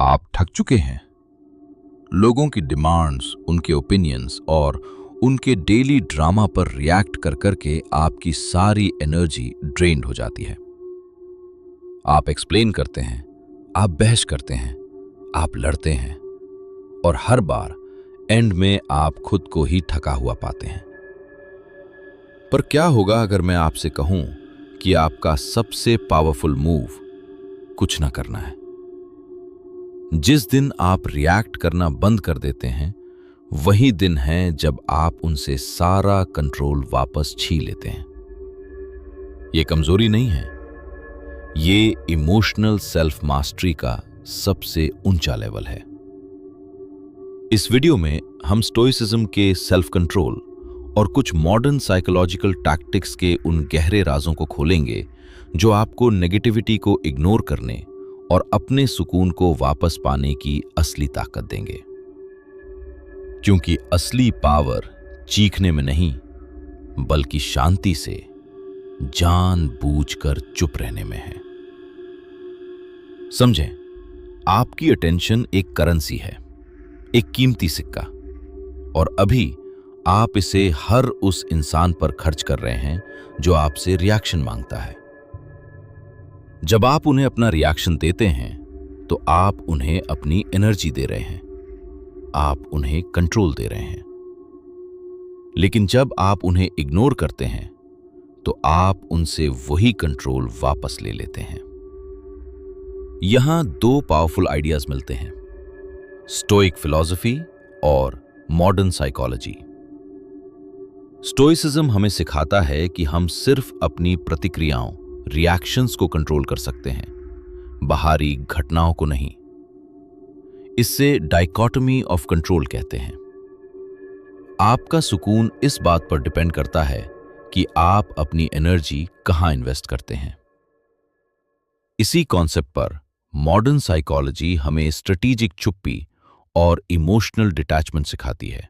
आप थक चुके हैं? लोगों की डिमांड्स, उनके ओपिनियंस और उनके डेली ड्रामा पर रिएक्ट कर करके आपकी सारी एनर्जी ड्रेन्ड हो जाती है। आप एक्सप्लेन करते हैं, आप बहस करते हैं, आप लड़ते हैं और हर बार एंड में आप खुद को ही थका हुआ पाते हैं। पर क्या होगा अगर मैं आपसे कहूं कि आपका सबसे पावरफुल मूव कुछ ना करना है? जिस दिन आप रिएक्ट करना बंद कर देते हैं, वही दिन है जब आप उनसे सारा कंट्रोल वापस छीन लेते हैं। यह कमजोरी नहीं है, ये इमोशनल सेल्फ मास्टरी का सबसे ऊंचा लेवल है। इस वीडियो में हम स्टोइसिज्म के सेल्फ कंट्रोल और कुछ मॉडर्न साइकोलॉजिकल टैक्टिक्स के उन गहरे राजों को खोलेंगे जो आपको नेगेटिविटी को इग्नोर करने और अपने सुकून को वापस पाने की असली ताकत देंगे। क्योंकि असली पावर चीखने में नहीं, बल्कि शांति से जानबूझकर चुप रहने में है। समझें, आपकी अटेंशन एक करेंसी है, एक कीमती सिक्का, और अभी आप इसे हर उस इंसान पर खर्च कर रहे हैं जो आपसे रिएक्शन मांगता है। जब आप उन्हें अपना रिएक्शन देते हैं तो आप उन्हें अपनी एनर्जी दे रहे हैं, आप उन्हें कंट्रोल दे रहे हैं। लेकिन जब आप उन्हें इग्नोर करते हैं तो आप उनसे वही कंट्रोल वापस ले लेते हैं। यहां दो पावरफुल आइडियाज मिलते हैं, स्टोइक फिलॉसफी और मॉडर्न साइकोलॉजी। स्टोइसिज्म हमें सिखाता है कि हम सिर्फ अपनी प्रतिक्रियाओं, रिएक्शंस को कंट्रोल कर सकते हैं, बाहरी घटनाओं को नहीं। इससे डाइकोटमी ऑफ कंट्रोल कहते हैं। आपका सुकून इस बात पर डिपेंड करता है कि आप अपनी एनर्जी कहां इन्वेस्ट करते हैं। इसी कॉन्सेप्ट पर मॉडर्न साइकोलॉजी हमें स्ट्रेटेजिक चुप्पी और इमोशनल डिटैचमेंट सिखाती है,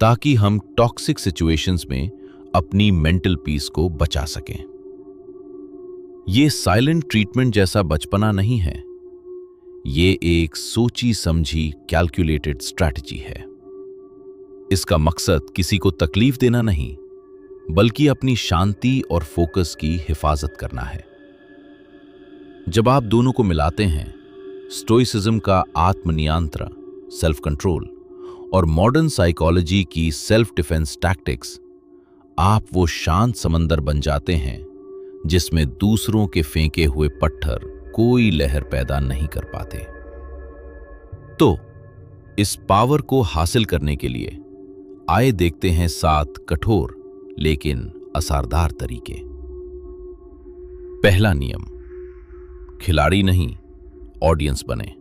ताकि हम टॉक्सिक सिचुएशंस में अपनी मेंटल पीस को बचा सकें। ये साइलेंट ट्रीटमेंट जैसा बचपना नहीं है, ये एक सोची समझी कैलकुलेटेड स्ट्रैटेजी है। इसका मकसद किसी को तकलीफ देना नहीं, बल्कि अपनी शांति और फोकस की हिफाजत करना है। जब आप दोनों को मिलाते हैं, स्टोइसिज्म का आत्मनियंत्रण, सेल्फ कंट्रोल, और मॉडर्न साइकोलॉजी की सेल्फ डिफेंस टैक्टिक्स, आप वो शांत समंदर बन जाते हैं जिसमें दूसरों के फेंके हुए पत्थर कोई लहर पैदा नहीं कर पाते। तो इस पावर को हासिल करने के लिए आइए देखते हैं 7 कठोर लेकिन असरदार तरीके। पहला नियम, खिलाड़ी नहीं, ऑडियंस बने।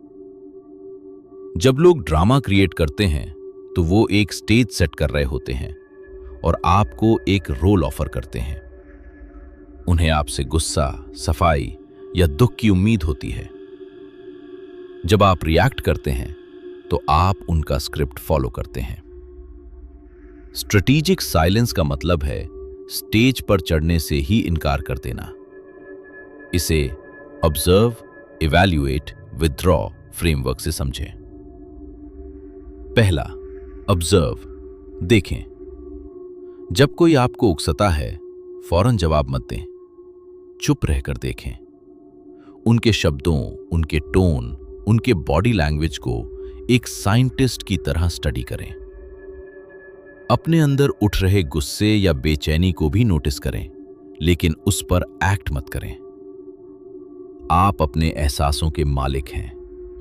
जब लोग ड्रामा क्रिएट करते हैं तो वो एक स्टेज सेट कर रहे होते हैं और आपको एक रोल ऑफर करते हैं। उन्हें आपसे गुस्सा, सफाई या दुख की उम्मीद होती है। जब आप रिएक्ट करते हैं तो आप उनका स्क्रिप्ट फॉलो करते हैं। स्ट्रेटेजिक साइलेंस का मतलब है स्टेज पर चढ़ने से ही इनकार कर देना। इसे ऑब्जर्व, इवैल्यूएट, विथड्रॉ फ्रेमवर्क से समझें। पहला, ऑब्जर्व, देखें। जब कोई आपको उकसाता है, फौरन जवाब मत दें, चुप रहकर देखें। उनके शब्दों, उनके टोन, उनके बॉडी लैंग्वेज को एक साइंटिस्ट की तरह स्टडी करें। अपने अंदर उठ रहे गुस्से या बेचैनी को भी नोटिस करें, लेकिन उस पर एक्ट मत करें। आप अपने एहसासों के मालिक हैं,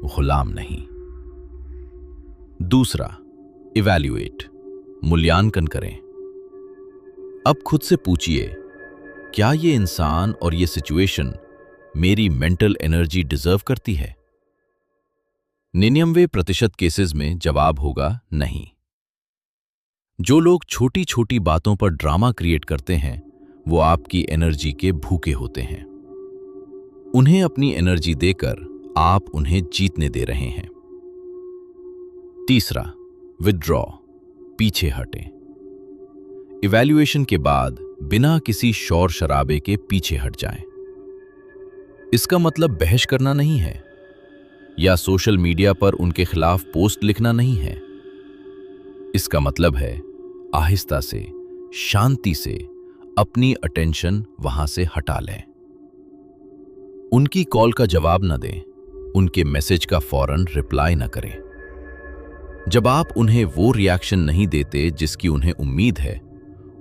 गुलाम नहीं। दूसरा, इवैल्यूएट, मूल्यांकन करें। अब खुद से पूछिए, क्या ये इंसान और ये सिचुएशन मेरी मेंटल एनर्जी डिजर्व करती है? 99% केसेस में जवाब होगा नहीं। जो लोग छोटी छोटी बातों पर ड्रामा क्रिएट करते हैं, वो आपकी एनर्जी के भूखे होते हैं। उन्हें अपनी एनर्जी देकर आप उन्हें जीतने दे रहे हैं। तीसरा, विथड्रॉ, पीछे हटें। इवैल्यूएशन के बाद बिना किसी शोर शराबे के पीछे हट जाएं। इसका मतलब बहस करना नहीं है, या सोशल मीडिया पर उनके खिलाफ पोस्ट लिखना नहीं है। इसका मतलब है आहिस्ता से, शांति से अपनी अटेंशन वहां से हटा लें। उनकी कॉल का जवाब न दें, उनके मैसेज का फौरन रिप्लाई न करें। जब आप उन्हें वो रिएक्शन नहीं देते जिसकी उन्हें उम्मीद है,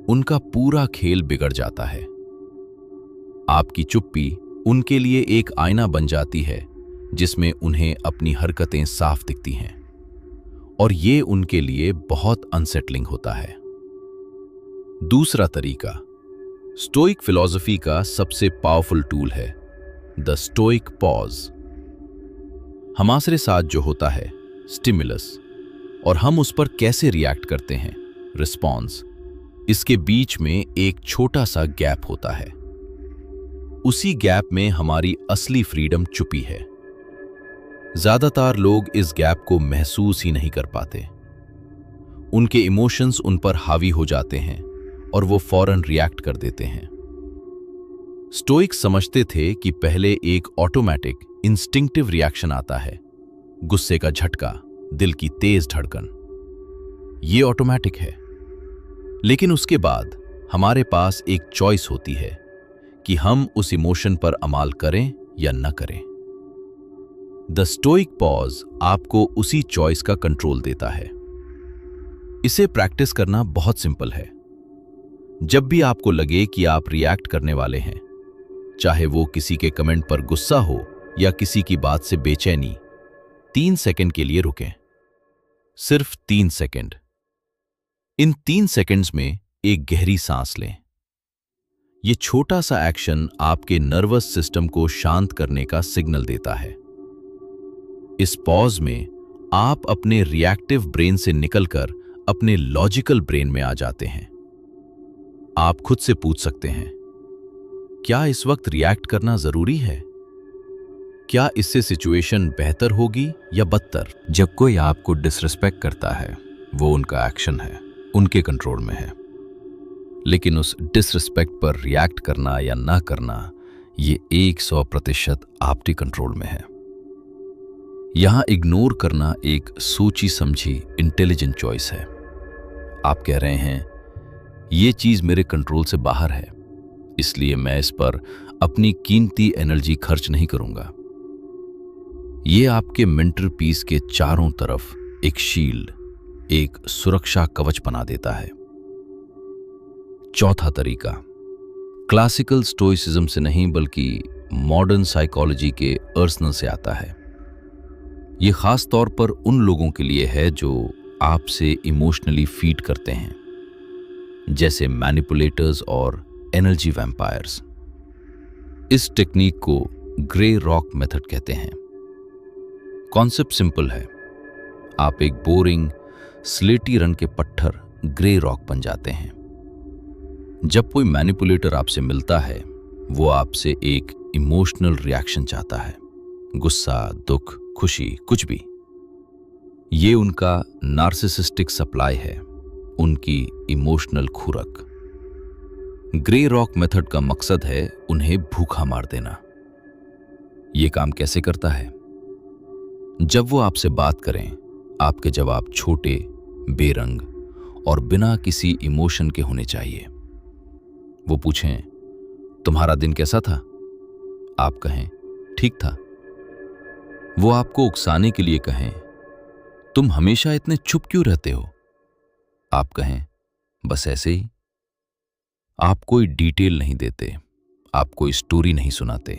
उनका पूरा खेल बिगड़ जाता है। आपकी चुप्पी उनके लिए एक आईना बन जाती है जिसमें उन्हें अपनी हरकतें साफ दिखती हैं, और ये उनके लिए बहुत अनसेटलिंग होता है। दूसरा तरीका स्टोइक फिलॉसफी का सबसे पावरफुल टूल है द स्टोइक पॉज। हमारे साथ जो होता है स्टिमुलस, और हम उस पर कैसे रिएक्ट करते हैं रिस्पॉन्स, इसके बीच में एक छोटा सा गैप होता है। उसी गैप में हमारी असली फ्रीडम छुपी है। ज्यादातर लोग इस गैप को महसूस ही नहीं कर पाते। उनके इमोशंस उन पर हावी हो जाते हैं और वो फौरन रिएक्ट कर देते हैं। स्टोइक्स समझते थे कि पहले एक ऑटोमेटिक इंस्टिंक्टिव रिएक्शन आता है, गुस्से का झटका, दिल की तेज धड़कन। ये ऑटोमेटिक है, लेकिन उसके बाद हमारे पास एक चॉइस होती है कि हम उस इमोशन पर अमल करें या न करें। द स्टोइक पॉज आपको उसी चॉइस का कंट्रोल देता है। इसे प्रैक्टिस करना बहुत सिंपल है। जब भी आपको लगे कि आप रिएक्ट करने वाले हैं, चाहे वो किसी के कमेंट पर गुस्सा हो या किसी की बात से बेचैनी, 3 सेकंड के लिए रुकें। सिर्फ 3 सेकंड। इन 3 सेकंड्स में एक गहरी सांस लें। यह छोटा सा एक्शन आपके नर्वस सिस्टम को शांत करने का सिग्नल देता है। इस पॉज में आप अपने रिएक्टिव ब्रेन से निकलकर अपने लॉजिकल ब्रेन में आ जाते हैं। आप खुद से पूछ सकते हैं, क्या इस वक्त रिएक्ट करना जरूरी है? क्या इससे सिचुएशन बेहतर होगी या बदतर? जब कोई आपको डिसरिस्पेक्ट करता है, वो उनका एक्शन है, उनके कंट्रोल में है। लेकिन उस डिसरिस्पेक्ट पर रिएक्ट करना या ना करना, ये 100% आपके कंट्रोल में है। यहां इग्नोर करना एक सोची समझी इंटेलिजेंट चॉइस है। आप कह रहे हैं, ये चीज मेरे कंट्रोल से बाहर है, इसलिए मैं इस पर अपनी कीमती एनर्जी खर्च नहीं करूंगा। ये आपके मेंटल पीस के चारों तरफ एक शील्ड, एक सुरक्षा कवच बना देता है। चौथा तरीका क्लासिकल स्टोइसिज्म से नहीं बल्कि मॉडर्न साइकोलॉजी के अर्सनल से आता है। यह खास तौर पर उन लोगों के लिए है जो आपसे इमोशनली फीड करते हैं, जैसे मैनिपुलेटर्स और एनर्जी वैम्पायर्स। इस टेक्निक को ग्रे रॉक मेथड कहते हैं। कॉन्सेप्ट सिंपल है। आप एक बोरिंग स्लेटी रंग के पत्थर ग्रे रॉक बन जाते हैं। जब कोई मैनिपुलेटर आपसे मिलता है, वो आपसे एक इमोशनल रिएक्शन चाहता है, गुस्सा, दुख, खुशी, कुछ भी। ये उनका नार्सिसिस्टिक सप्लाई है, उनकी इमोशनल खुराक। ग्रे रॉक मेथड का मकसद है उन्हें भूखा मार देना। ये काम कैसे करता है? जब वो आपसे बात करें, आपके जवाब छोटे, बेरंग और बिना किसी इमोशन के होने चाहिए। वो पूछें, तुम्हारा दिन कैसा था? आप कहें, ठीक था। वो आपको उकसाने के लिए कहें, तुम हमेशा इतने चुप क्यों रहते हो? आप कहें, बस ऐसे ही। आप कोई डिटेल नहीं देते, आप कोई स्टोरी नहीं सुनाते,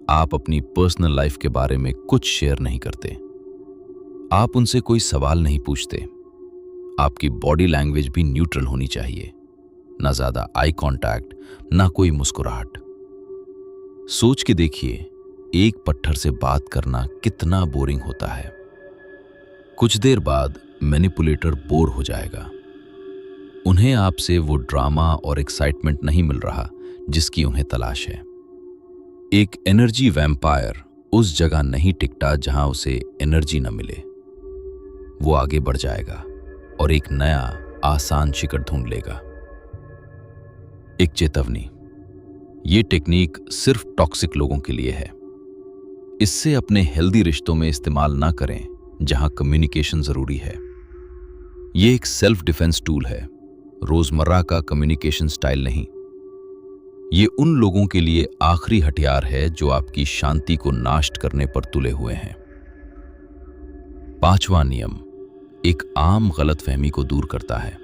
आप अपनी पर्सनल लाइफ के बारे में कुछ शेयर नहीं करते, आप उनसे कोई सवाल नहीं पूछते। आपकी बॉडी लैंग्वेज भी न्यूट्रल होनी चाहिए, ना ज्यादा आई कांटेक्ट, ना कोई मुस्कुराहट। सोच के देखिए, एक पत्थर से बात करना कितना बोरिंग होता है। कुछ देर बाद मैनिपुलेटर बोर हो जाएगा। उन्हें आपसे वो ड्रामा और एक्साइटमेंट नहीं मिल रहा जिसकी उन्हें तलाश है। एक एनर्जी वैम्पायर उस जगह नहीं टिकता जहां उसे एनर्जी न मिले। वो आगे बढ़ जाएगा और एक नया आसान शिकार ढूंढ लेगा। एक चेतावनी, ये टेक्निक सिर्फ टॉक्सिक लोगों के लिए है। इससे अपने हेल्दी रिश्तों में इस्तेमाल ना करें जहां कम्युनिकेशन जरूरी है। ये एक सेल्फ डिफेंस टूल है, रोजमर्रा का कम्युनिकेशन स्टाइल नहीं। ये उन लोगों के लिए आखिरी हथियार है जो आपकी शांति को नाश करने पर तुले हुए हैं। 5वां नियम एक आम गलतफहमी को दूर करता है।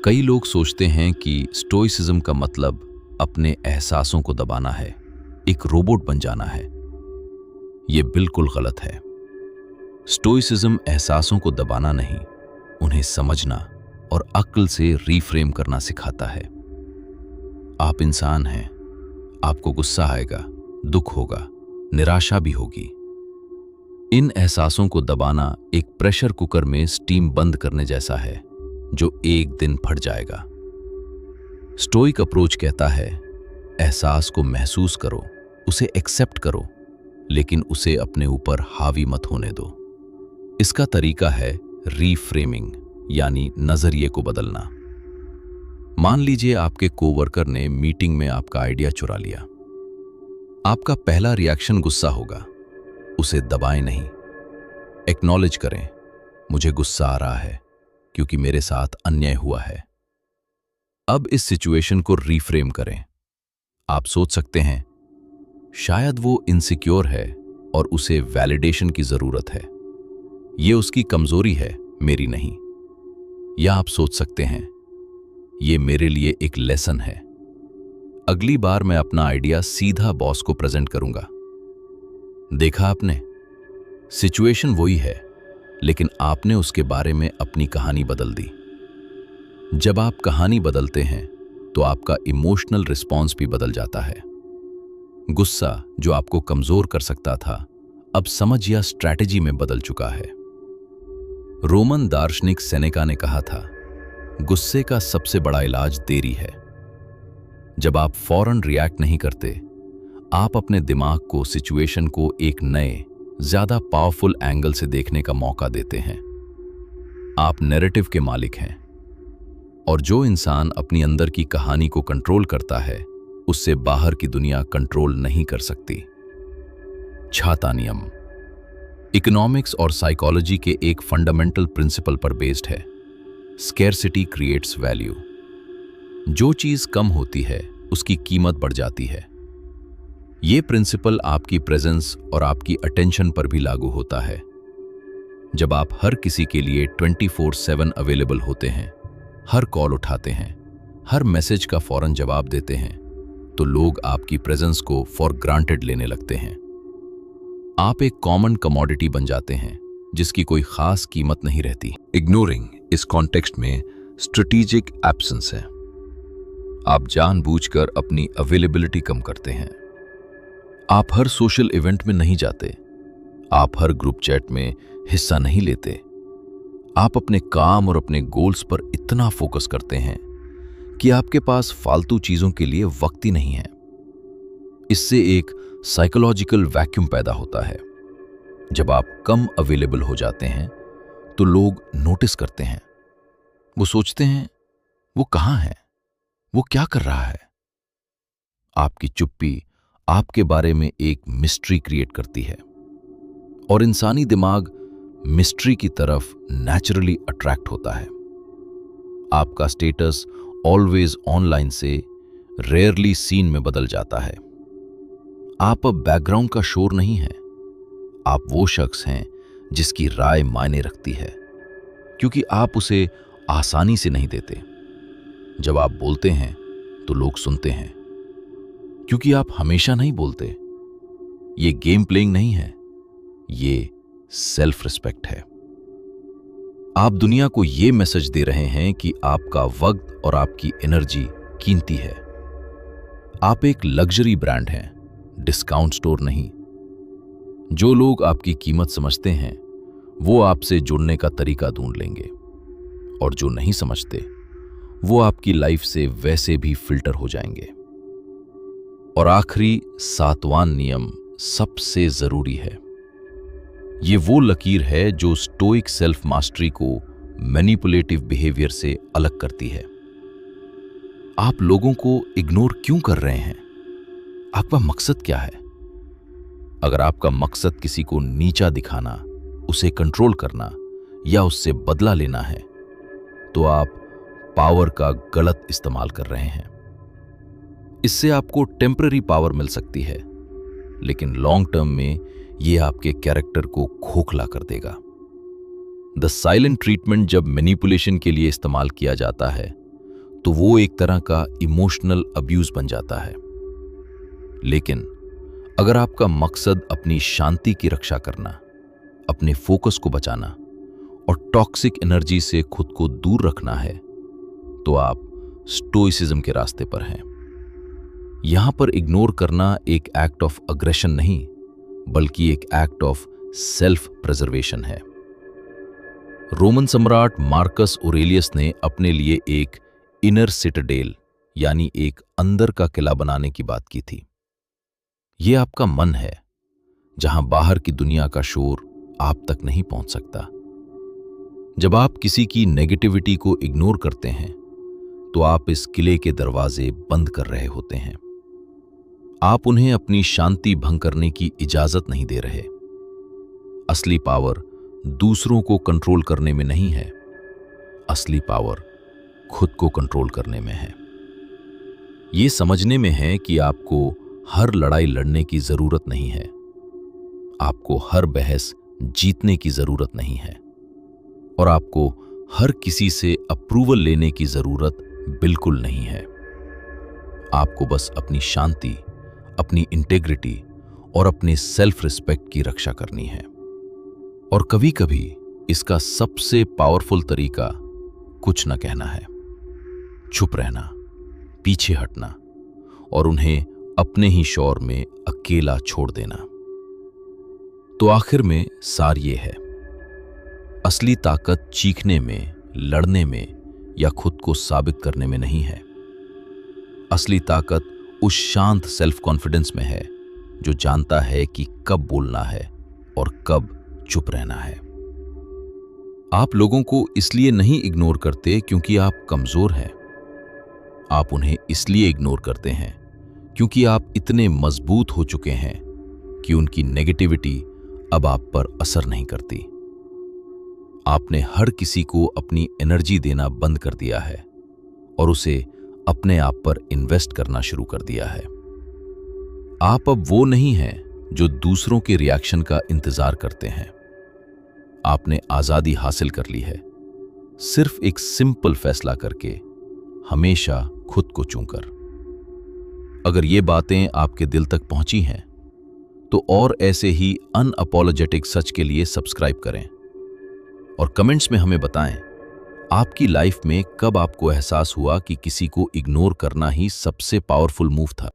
कई लोग सोचते हैं कि स्टोइसिज्म का मतलब अपने एहसासों को दबाना है, एक रोबोट बन जाना है। यह बिल्कुल गलत है। स्टोइसिज्म एहसासों को दबाना नहीं, उन्हें समझना और अक्ल से रीफ्रेम करना सिखाता है। आप इंसान हैं, आपको गुस्सा आएगा, दुख होगा, निराशा भी होगी। इन एहसासों को दबाना एक प्रेशर कुकर में स्टीम बंद करने जैसा है जो एक दिन फट जाएगा। स्टोइक अप्रोच कहता है, एहसास को महसूस करो, उसे एक्सेप्ट करो, लेकिन उसे अपने ऊपर हावी मत होने दो। इसका तरीका है रीफ्रेमिंग, यानी नजरिए को बदलना। मान लीजिए आपके कोवर्कर ने मीटिंग में आपका आइडिया चुरा लिया। आपका पहला रिएक्शन गुस्सा होगा। उसे दबाएं नहीं, एक्नॉलेज करें, मुझे गुस्सा आ रहा है क्योंकि मेरे साथ अन्याय हुआ है। अब इस सिचुएशन को रीफ्रेम करें। आप सोच सकते हैं, शायद वो इनसिक्योर है और उसे वैलिडेशन की जरूरत है। ये उसकी कमजोरी है, मेरी नहीं। या आप सोच सकते हैं, ये मेरे लिए एक लेसन है। अगली बार मैं अपना आइडिया सीधा बॉस को प्रेजेंट करूंगा। देखा आपने, सिचुएशन वही है, लेकिन आपने उसके बारे में अपनी कहानी बदल दी। जब आप कहानी बदलते हैं तो आपका इमोशनल रिस्पॉन्स भी बदल जाता है। गुस्सा जो आपको कमजोर कर सकता था, अब समझ या स्ट्रैटेजी में बदल चुका है। रोमन दार्शनिक सेनेका ने कहा था, गुस्से का सबसे बड़ा इलाज देरी है। जब आप फौरन रिएक्ट नहीं करते, आप अपने दिमाग को सिचुएशन को एक नए, ज्यादा पावरफुल एंगल से देखने का मौका देते हैं। आप नैरेटिव के मालिक हैं, और जो इंसान अपनी अंदर की कहानी को कंट्रोल करता है, उससे बाहर की दुनिया कंट्रोल नहीं कर सकती। छाता नियम इकोनॉमिक्स और साइकोलॉजी के एक फंडामेंटल प्रिंसिपल पर बेस्ड है। Scarcity creates value. जो चीज कम होती है उसकी कीमत बढ़ जाती है। यह प्रिंसिपल आपकी प्रेजेंस और आपकी अटेंशन पर भी लागू होता है। जब आप हर किसी के लिए 24/7 अवेलेबल होते हैं, हर कॉल उठाते हैं, हर मैसेज का फौरन जवाब देते हैं, तो लोग आपकी प्रेजेंस को फॉर ग्रांटेड लेने लगते हैं। आप एक कॉमन कमोडिटी बन जाते हैं जिसकी कोई खास कीमत नहीं रहती। इग्नोरिंग इस कॉन्टेक्स्ट में स्ट्रेटेजिक एब्सेंस है। आप जानबूझकर अपनी अवेलेबिलिटी कम करते हैं। आप हर सोशल इवेंट में नहीं जाते। आप हर ग्रुप चैट में हिस्सा नहीं लेते। आप अपने काम और अपने गोल्स पर इतना फोकस करते हैं कि आपके पास फालतू चीजों के लिए वक्त ही नहीं है। इससे एक साइकोलॉजिकल वैक्यूम पैदा होता है। जब आप कम अवेलेबल हो जाते हैं तो लोग नोटिस करते हैं। वो सोचते हैं, वो कहाँ है, वो क्या कर रहा है। आपकी चुप्पी आपके बारे में एक मिस्ट्री क्रिएट करती है, और इंसानी दिमाग मिस्ट्री की तरफ नेचुरली अट्रैक्ट होता है। आपका स्टेटस ऑलवेज ऑनलाइन से रेयरली सीन में बदल जाता है। आप अब बैकग्राउंड का शोर नहीं है। आप वो शख्स हैं जिसकी राय मायने रखती है, क्योंकि आप उसे आसानी से नहीं देते। जब आप बोलते हैं तो लोग सुनते हैं, क्योंकि आप हमेशा नहीं बोलते। ये गेम प्लेइंग नहीं है, ये सेल्फ रिस्पेक्ट है। आप दुनिया को ये मैसेज दे रहे हैं कि आपका वक्त और आपकी एनर्जी कीमती है। आप एक लग्जरी ब्रांड हैं, डिस्काउंट स्टोर नहीं। जो लोग आपकी कीमत समझते हैं वो आपसे जुड़ने का तरीका ढूंढ लेंगे, और जो नहीं समझते वो आपकी लाइफ से वैसे भी फिल्टर हो जाएंगे। और आखिरी 7वां नियम सबसे जरूरी है। ये वो लकीर है जो स्टोइक सेल्फ मास्टरी को मैनिपुलेटिव बिहेवियर से अलग करती है। आप लोगों को इग्नोर क्यों कर रहे हैं? आपका मकसद क्या है? अगर आपका मकसद किसी को नीचा दिखाना, उसे कंट्रोल करना या उससे बदला लेना है, तो आप पावर का गलत इस्तेमाल कर रहे हैं। इससे आपको टेम्पररी पावर मिल सकती है, लेकिन लॉन्ग टर्म में यह आपके कैरेक्टर को खोखला कर देगा। द साइलेंट ट्रीटमेंट जब मैनिपुलेशन के लिए इस्तेमाल किया जाता है, तो वो एक तरह का इमोशनल अब्यूज बन जाता है। लेकिन अगर आपका मकसद अपनी शांति की रक्षा करना, अपने फोकस को बचाना और टॉक्सिक एनर्जी से खुद को दूर रखना है, तो आप स्टोइसिज्म के रास्ते पर हैं। यहां पर इग्नोर करना एक एक्ट ऑफ अग्रेशन नहीं, बल्कि एक एक्ट ऑफ सेल्फ प्रिजर्वेशन है। रोमन सम्राट मार्कस ऑरेलियस ने अपने लिए एक इनर सिटाडेल यानी एक अंदर का किला बनाने की बात की थी। यह आपका मन है, जहां बाहर की दुनिया का शोर आप तक नहीं पहुंच सकता। जब आप किसी की नेगेटिविटी को इग्नोर करते हैं, तो आप इस किले के दरवाजे बंद कर रहे होते हैं। आप उन्हें अपनी शांति भंग करने की इजाजत नहीं दे रहे। असली पावर दूसरों को कंट्रोल करने में नहीं है, असली पावर खुद को कंट्रोल करने में है। ये समझने में है कि आपको हर लड़ाई लड़ने की जरूरत नहीं है, आपको हर बहस जीतने की जरूरत नहीं है, और आपको हर किसी से अप्रूवल लेने की जरूरत बिल्कुल नहीं है। आपको बस अपनी शांति, अपनी इंटेग्रिटी और अपने सेल्फ रिस्पेक्ट की रक्षा करनी है। और कभी कभी इसका सबसे पावरफुल तरीका कुछ न कहना है, चुप रहना, पीछे हटना और उन्हें अपने ही शोर में अकेला छोड़ देना। तो आखिर में सार ये है, असली ताकत चीखने में, लड़ने में या खुद को साबित करने में नहीं है। असली ताकत उस शांत सेल्फ कॉन्फिडेंस में है जो जानता है कि कब बोलना है और कब चुप रहना है। आप लोगों को इसलिए नहीं इग्नोर करते क्योंकि आप कमजोर हैं। आप उन्हें इसलिए इग्नोर करते हैं क्योंकि आप इतने मजबूत हो चुके हैं कि उनकी नेगेटिविटी अब आप पर असर नहीं करती। आपने हर किसी को अपनी एनर्जी देना बंद कर दिया है और उसे अपने आप पर इन्वेस्ट करना शुरू कर दिया है। आप अब वो नहीं हैं जो दूसरों के रिएक्शन का इंतजार करते हैं। आपने आजादी हासिल कर ली है, सिर्फ एक सिंपल फैसला करके, हमेशा खुद को चूंकर। अगर ये बातें आपके दिल तक पहुंची हैं, तो और ऐसे ही अनअपोलोजेटिक सच के लिए सब्सक्राइब करें और कमेंट्स में हमें बताएं, आपकी लाइफ में कब आपको एहसास हुआ कि किसी को इग्नोर करना ही सबसे पावरफुल मूव था।